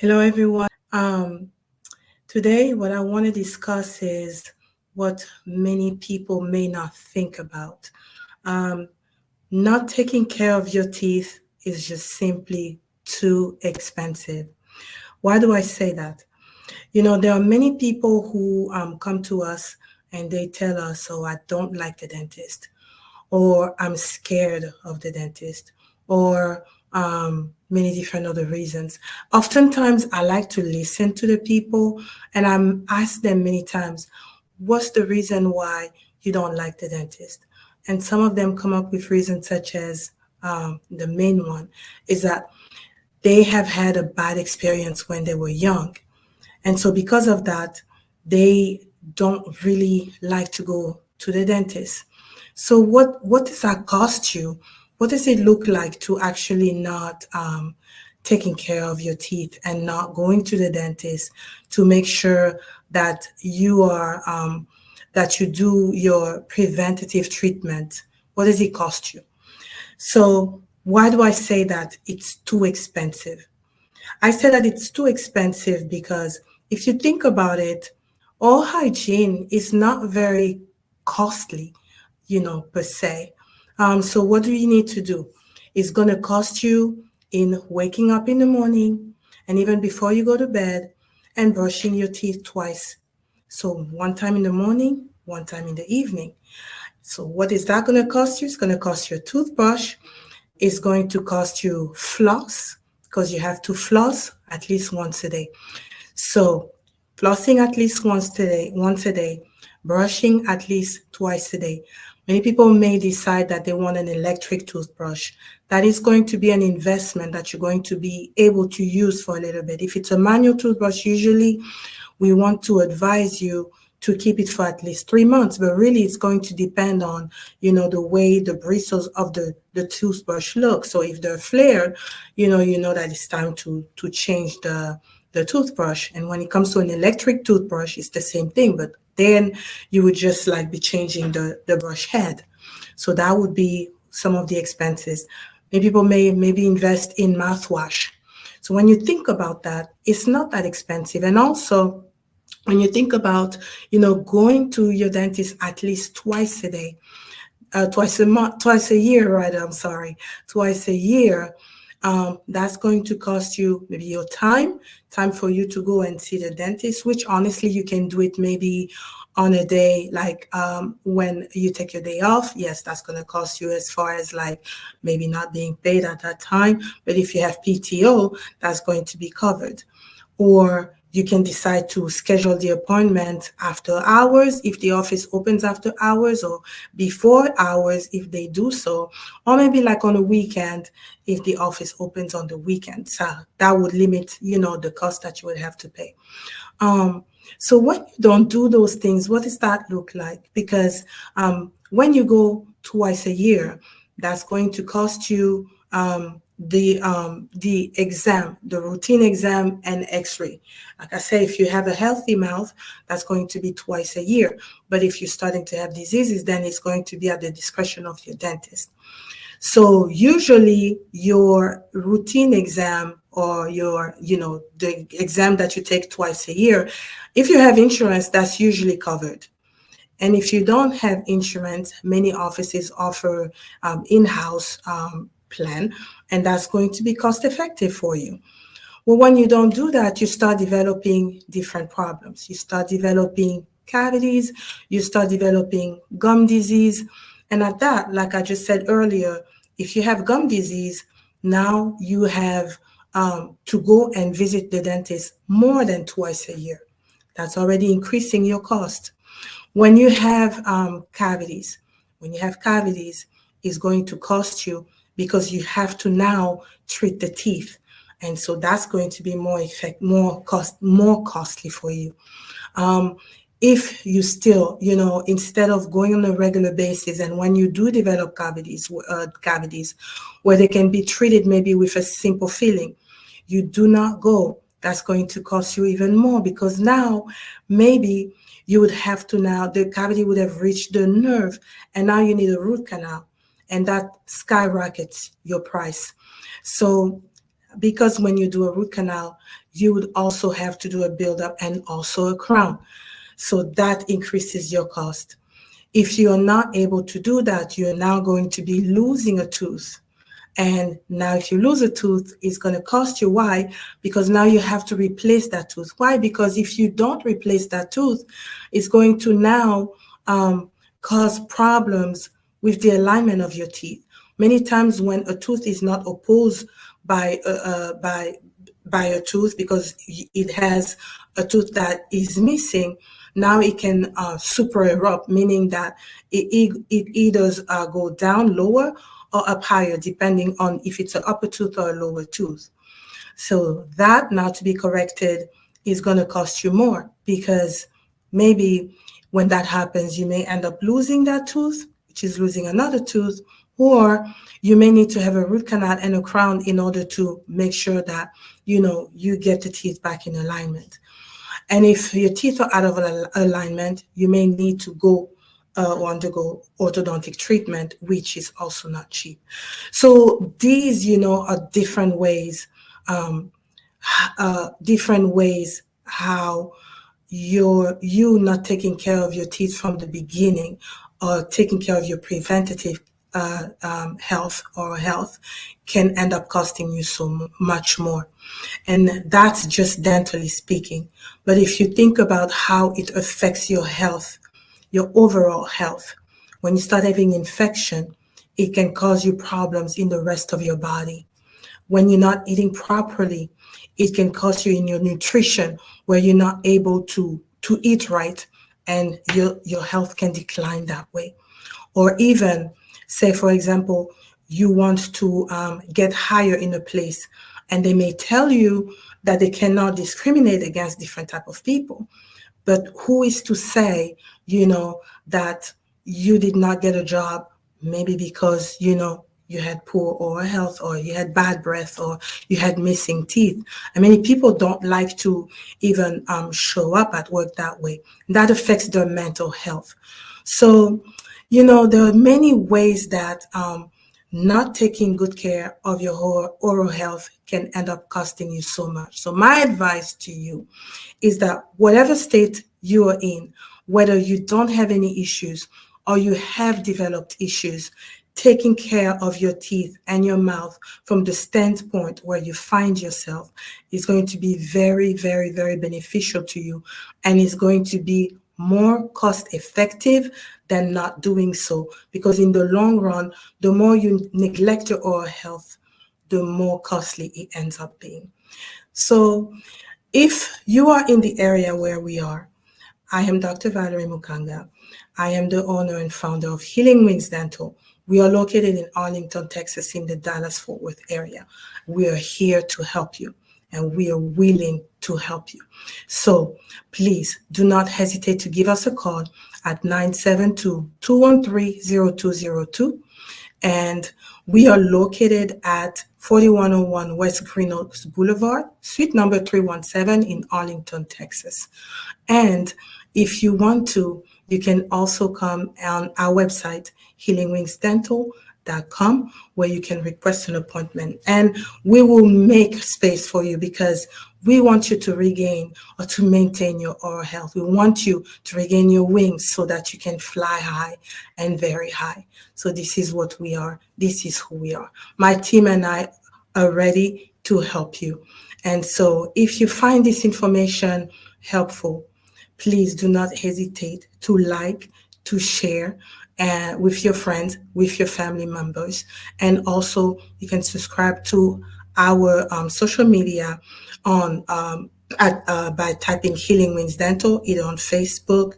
Hello, everyone. Today, what I want to discuss is what many people may not think about. Um, Not taking care of your teeth is just simply too expensive. Why do I say that? There are many people who come to us and they tell us, "Oh, I don't like the dentist," or "I'm scared of the dentist," or many different other reasons. Oftentimes, I like to listen to the people and I'm asked them many times, "What's the reason why you don't like the dentist?" And some of them come up with reasons such as the main one is that they have had a bad experience when they were young. And so because of that, they don't really like to go to the dentist. So what does that cost you? What does it look like to actually not taking care of your teeth and not going to the dentist to make sure that you do your preventative treatment? What does it cost you? So why do I say that it's too expensive? I say that it's too expensive because if you think about it, all hygiene is not very costly, per se. So what do you need to do? It's going to cost you in waking up in the morning and even before you go to bed and brushing your teeth twice. So one time in the morning, one time in the evening. So what is that going to cost you? It's going to cost you a toothbrush. It's going to cost you floss because you have to floss at least once a day. So flossing at least once a day, brushing at least twice a day. Many people may decide that they want an electric toothbrush. That is going to be an investment that you're going to be able to use for a little bit. If it's a manual toothbrush, usually we want to advise you to keep it for at least 3 months, but really it's going to depend on, the way the bristles of the toothbrush look. So if they're flared, you know that it's time to change the toothbrush. And when it comes to an electric toothbrush, it's the same thing, but then you would just like be changing the brush head. So that would be some of the expenses. Maybe people may maybe invest in mouthwash. So when you think about that, it's not that expensive. And also, when you think about, going to your dentist at least twice a day, twice a month, twice a year, right? I'm sorry, twice a year. That's going to cost you maybe your time for you to go and see the dentist, which honestly you can do it maybe on a day like when you take your day off. Yes, that's going to cost you as far as like maybe not being paid at that time. But if you have PTO, that's going to be covered. Or you can decide to schedule the appointment after hours if the office opens after hours, or before hours if they do so, or maybe like on a weekend if the office opens on the weekend. So that would limit, the cost that you would have to pay. Um, so when you don't do those things, what does that look like? Because when you go twice a year, that's going to cost you the exam, the routine exam and X-ray. Like I say, if you have a healthy mouth, that's going to be twice a year. But if you're starting to have diseases, then it's going to be at the discretion of your dentist. So usually your routine exam or the exam that you take twice a year, if you have insurance, that's usually covered. And if you don't have insurance, many offices offer in-house plan, and that's going to be cost effective for you. Well, when you don't do that, you start developing different problems. You start developing cavities, you start developing gum disease. And at that, like I just said earlier, if you have gum disease, now you have to go and visit the dentist more than twice a year. That's already increasing your cost. When you have cavities, it's going to cost you because you have to now treat the teeth, and so that's going to be more costly for you. Um, if you still, instead of going on a regular basis, and when you do develop cavities where they can be treated maybe with a simple filling, you do not go. That's going to cost you even more because now maybe you would have to now, the cavity would have reached the nerve and now you need a root canal, and that skyrockets your price. So because when you do a root canal, you would also have to do a buildup and also a crown. So that increases your cost. If you are not able to do that, you're now going to be losing a tooth. And now if you lose a tooth, it's going to cost you. Why? Because now you have to replace that tooth. Why? Because if you don't replace that tooth, it's going to now cause problems with the alignment of your teeth. Many times when a tooth is not opposed by a tooth because it has a tooth that is missing, now it can super erupt, meaning that it either go down lower or up higher, depending on if it's an upper tooth or a lower tooth. So that now to be corrected is going to cost you more, because maybe when that happens, you may end up losing that tooth, which is losing another tooth, or you may need to have a root canal and a crown in order to make sure that, you get the teeth back in alignment. And if your teeth are out of alignment, you may need to go or undergo orthodontic treatment, which is also not cheap. So these, are different ways how you not taking care of your teeth from the beginning, or taking care of your preventative health or health, can end up costing you so much more. And that's just dentally speaking. But if you think about how it affects your health, your overall health, when you start having infection, it can cause you problems in the rest of your body. When you're not eating properly, it can cause you in your nutrition, where you're not able to eat right, and your health can decline that way. Or even, say, for example, you want to get higher in a place, and they may tell you that they cannot discriminate against different type of people. But who is to say, that you did not get a job, maybe because, you had poor oral health, or you had bad breath, or you had missing teeth. And many people don't like to even show up at work that way. That affects their mental health. So, there are many ways that not taking good care of your oral health can end up costing you so much. So my advice to you is that whatever state you are in, whether you don't have any issues or you have developed issues, taking care of your teeth and your mouth from the standpoint where you find yourself is going to be very, very, very beneficial to you, and is going to be more cost effective than not doing so. Because in the long run, the more you neglect your oral health, the more costly it ends up being. So if you are in the area where we are, I am Dr. Valerie Mukanga. I am the owner and founder of Healing Wings Dental. We are located in Arlington, Texas, in the Dallas-Fort Worth area. We are here to help you, and we are willing to help you. So please do not hesitate to give us a call at 972-213-0202. And we are located at 4101 West Green Oaks Boulevard, suite number 317 in Arlington, Texas. And if you want to, you can also come on our website, healingwingsdental.com, where you can request an appointment. And we will make space for you, because we want you to regain or to maintain your oral health. We want you to regain your wings so that you can fly high and very high. So this is what we are. This is who we are. My team and I are ready to help you. And so if you find this information helpful, please do not hesitate to like, to share with your friends, with your family members. And also you can subscribe to our social media on by typing Healing Wings Dental, either on Facebook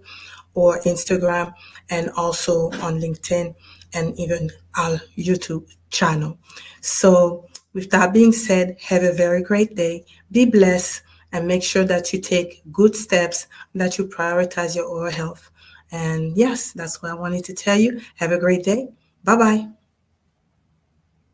or Instagram, and also on LinkedIn, and even our YouTube channel. So with that being said, have a very great day. Be blessed, and make sure that you take good steps, that you prioritize your oral health. And yes, that's what I wanted to tell you. Have a great day. Bye-bye.